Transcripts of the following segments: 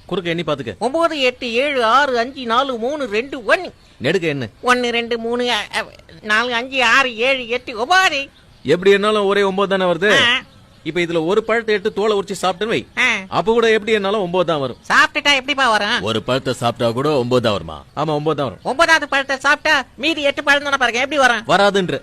குறுக்க எண்ணி பாத்துக்க. 9 8 7 6 5 4 3 2 1. நெடுக்க என்ன? 1 2 3 4 5 6 7 8 9. எப்படி என்னாலும் ஒரே 9 தானே வருது. இப்ப இதுல ஒரு பழத்தை எடுத்து தோலை உரிச்சு சாப்பிட்டுன்னு வை. அப்ப கூட எப்படி என்னாலும் 9 தான் வரும். சாப்பிட்டுட்டா எப்படிப்பா வரும்? ஒரு பழத்தை சாப்பிட்டா கூட 9 தான் வருமா? ஆமா 9 தான் வரும். 9வது பழத்தை சாப்பிட்டா மீதி 8 பழம் தானே பாருங்க, எப்படி வரும்? வராதுன்ற.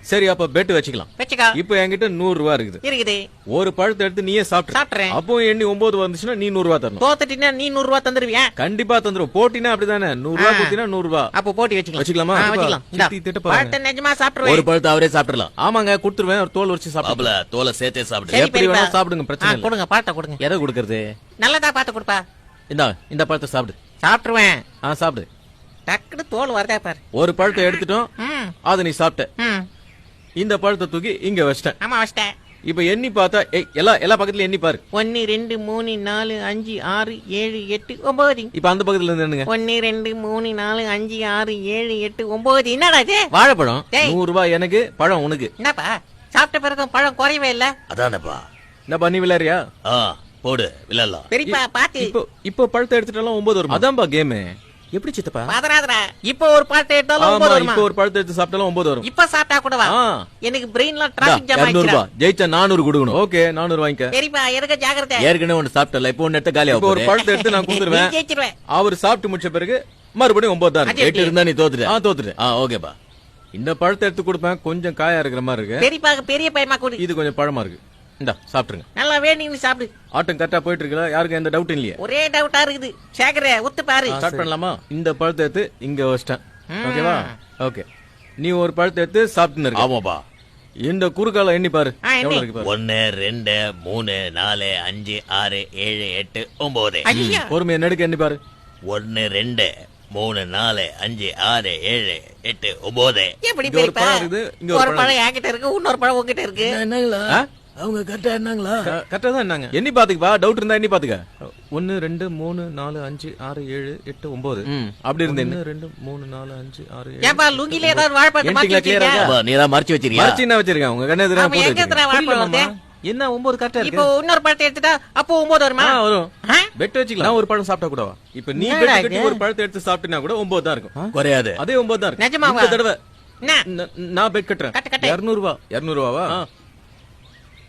சரி அப்ப பெட் வச்சுக்கலாம். வச்சுக்கோ. இப்ப என்கிட்ட 100 ரூபாய் இருக்குது. ஒரு பழத்தை எடுத்து நீயே சாப்பிடுறேன். அப்போ எண்ணி 9 வந்துச்சுன்னா நீ 100 ரூபாய் தரணும். தோத்துட்டீங்கன்னா நீ 100 ரூபாய் தந்துருவியா? கண்டிப்பா தந்துரும். போட்டினா அப்படிதானே 100 ரூபாய் கொடுத்தீனா 100 ரூபாய். அப்போ போட்டி வச்சுக்கலாமா? பழத்தை நிஜமா சாப்பிடுவேன். ஒரு பழத்தை அவரே சாப்பிடலாம். ஆமாங்க கொடுத்துருவேன். ஒரு தோல் உரிச்சு சாப்பிடல. தோலை சேர்த்தே சாப்பிடு. எப்படி வேணா சாப்பிடுங்க, பிரச்சனை இல்ல. கொடுங்க பழத்தை கொடுங்க. எதை கொடுக்கறது? நல்லதா பார்த்து கொடுப்பா. இந்த பழத்தை சாப்பிடு. சாப்பிட்டுருவேன். சாப்பிடு. டக்குனு தோல் வரதா பாரு. ஒரு பழத்தை எடுத்துட்டோம், அதை நீ சாப்பிட்ட. இந்த பழத்தை தூக்கி இங்க வச்சிட்டேன். ஆமா வச்சிட்டேன். இப்ப எண்ணி பார்த்தா எல்லா பக்கத்துல எண்ணி பாரு. 1 2 3 4 5 6 7 8 9. இப்ப அந்த பக்கத்துல இருந்து என்னங்க? 1 2 3 4 5 6 7 8 9. என்னடா இது? வாழைப்பழம். 100 ரூபாய் எனக்கு, பழம் உனக்கு. என்னப்பா சாப்பிட்ட பிறகு பழம் குறையவே இல்ல? அதானப்பா. என்னப்பா நீ விளையாடுறியா? போடு விளையாடலாம். பெரியப்பா பாத்து. இப்போ பழத்தை எடுத்துட்டாலும் 9 வரும். அதான்பா கேம். எப்படி சித்தப்பா? பாதராதரா. இப்போ ஒரு பழத்தை எடுத்தாலும் 9 வரும். இப்போ ஒரு பழத்தை எடுத்து சாப்பிட்டாலும் 9 வரும். இப்ப சாப்பிட்டா கூட வா. எனக்கு பிரெயின்ல டிராபிக் ஜாம் ஆயிடுச்சு. 200 ரூபாய் ஜெயிச்சா 400 கொடுக்கணும். ஓகே 400 வாங்கிக்க. பெரியப்பா எனக்கு ஜாக்கிரதை. ஏற்கனவே ஒன்னு சாப்பிட்டல. இப்போ ஒன்னு எடுத்து காலியா. இப்போ ஒரு பழத்தை எடுத்து நான் கொடுத்துருவேன். ஜெயிச்சிடுவேன். அவர் சாப்பிட்டு முடிச்ச பிறகு மறுபடியும் 9 தான். 8 இருந்தா நீ தோத்துட்ட. தோத்துட்ட. ஓகேப்பா. இந்த பழத்தை எடுத்து கொடுப்பேன். கொஞ்சம் காயா இருக்கிற மாதிரி இருக்கு. பெரியப்பா பெரிய பையமா கொடு. இது கொஞ்சம் பழமா இருக்கு. இந்தா சாப்பிட்டுருங்க. நல்லா வேணும்னு சாப்பிடு. ஆட்டம் கரெக்டா போயிட்டு இருக்குல்ல? யாருக்கு எந்த டவுட் இல்லையா? ஒரே டவுட்டா இருக்குது. சேகரே ஒத்து பாரு. ஸ்டார்ட் பண்ணலாமா? இந்த பழத்தை எடுத்து இங்க வச்சிட்டேன். ஓகேவா? ஓகே. நீ ஒரு பழத்தை எடுத்து சாப்பிட்டுன்னு இருக்க. ஆமாப்பா. இந்த குறுக்கால எண்ணி பாரு. எவ்வளவு இருக்கு பாரு. 1 2 3 4 5 6 7 8 9. பொறுமையா நெடுக்க எண்ணி பாரு. 1 2 3 4 5 6 7 8 9. எப்படி பெரியப்பா? ஒரு பழம் என்கிட்ட இருக்கு, இன்னொரு பழம் உங்ககிட்ட இருக்கு. என்னங்களா? அவங்க கரெக்டா என்னங்களா? கரெக்டா தான் என்னங்க? எண்ணி பாத்துக்கப்பா. டவுட் இருந்தா எண்ணி பாத்துக்க. 1 2 3 4 5 6 7 8 9. அப்படி இருந்தே 1 2 3 4 5 6 7. ஏப்பா லுங்கில ஏதாவது வாழைப்பழம் மாத்தி வச்சிருக்கியா? நீ தான் மறைச்சு வச்சிருக்கியா? மறைச்சு என்ன வச்சிருக்கேன்? உங்க கண்ணே எதிரா போட்டு வச்சிருக்கேன். வாழைப்பழம் என்ன 9 கரெக்டா இருக்கு. இப்போ இன்னொரு பழத்தை எடுத்துட்டா அப்போ 9 வருமா? வரும். பெட் வச்சுக்கலாம். நான் ஒரு பழம் சாப்பிட்டா கூடவா? இப்ப நீ பெட் கட்டி ஒரு பழத்தை எடுத்து சாப்பிட்டினா கூட 9 தான் இருக்கும். குறையாது. அதே 9 தான் இருக்கு. நிஜமாவா? இந்த தடவை நான் பெட் கட்டுறேன். 200 ரூபாய். 200 ரூபாவா?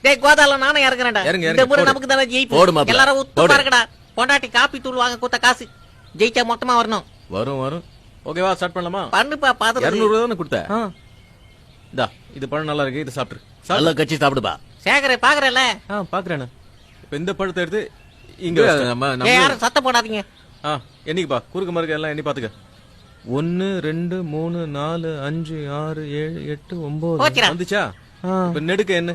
டேய் கோதால நானே இறங்குறேன்டா. இந்த முறை நமக்கு தான ஜெயிப்பு. எல்லாரும் உத்து பாருங்கடா. பொண்டாட்டி காப்பி தூள் வாங்க கொடுத்த காசு ஜெயிச்சா மொத்தமா வரணும். வரும். ஓகேவா? ஸ்டார்ட் பண்ணலாமா? பண்ணுப்பா. 200 ரூபாய் தானே கொடுத்த. இந்தா இது பழம் நல்லா இருக்கு. இது சாப்பிடு. நல்லா கச்சி சாப்பிடுப்பா. சேகரே பாக்குறல? பாக்குறேன். இப்ப இந்த பழத்தை எடுத்து இங்க யாரும் சத்தம் போடாதீங்க. என்னைக்குப்பா குறுக்கு மறுக்க எல்லாம் எண்ணி பாத்துக்க. 1 2 3 4 5 6 7 8 9 வந்துச்சா? இப்ப நெடுக்க என்ன?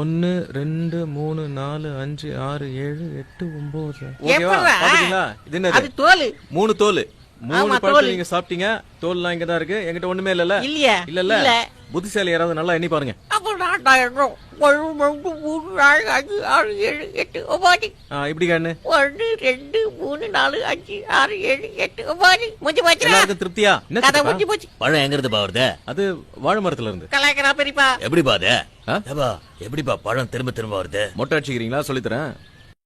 1 2 3 4 5 6 7 8 9. ஓகேவா? பாத்தீங்களா? இது என்னது? அது தோல். 3 தோல். 3 பழத்தை நீங்க சாப்பிட்டீங்க. தோல்லாம் இங்க தான் இருக்கு. என்கிட்ட ஒண்ணுமே இல்லல. இல்ல. புத்திசாலி யாராவது நல்லா எண்ணி பாருங்க. இப்படி கண்ணு 1 2 3 4 5 6 7 8 9. முடிஞ்சு போச்சு. எல்லாருக்கும் திருப்தியா? கதை முடிஞ்சு போச்சு. பழம் எங்க இருந்து வருது? அது வாழை மரத்துல இருந்து. கலாய்க்கிறா பெரியப்பா. எப்படிப்பா அது? எப்படிப்பா பழம் திரும்ப வருது? மொட்டை அடிச்சுக்கிறீங்களா? சொல்லித்தரேன்.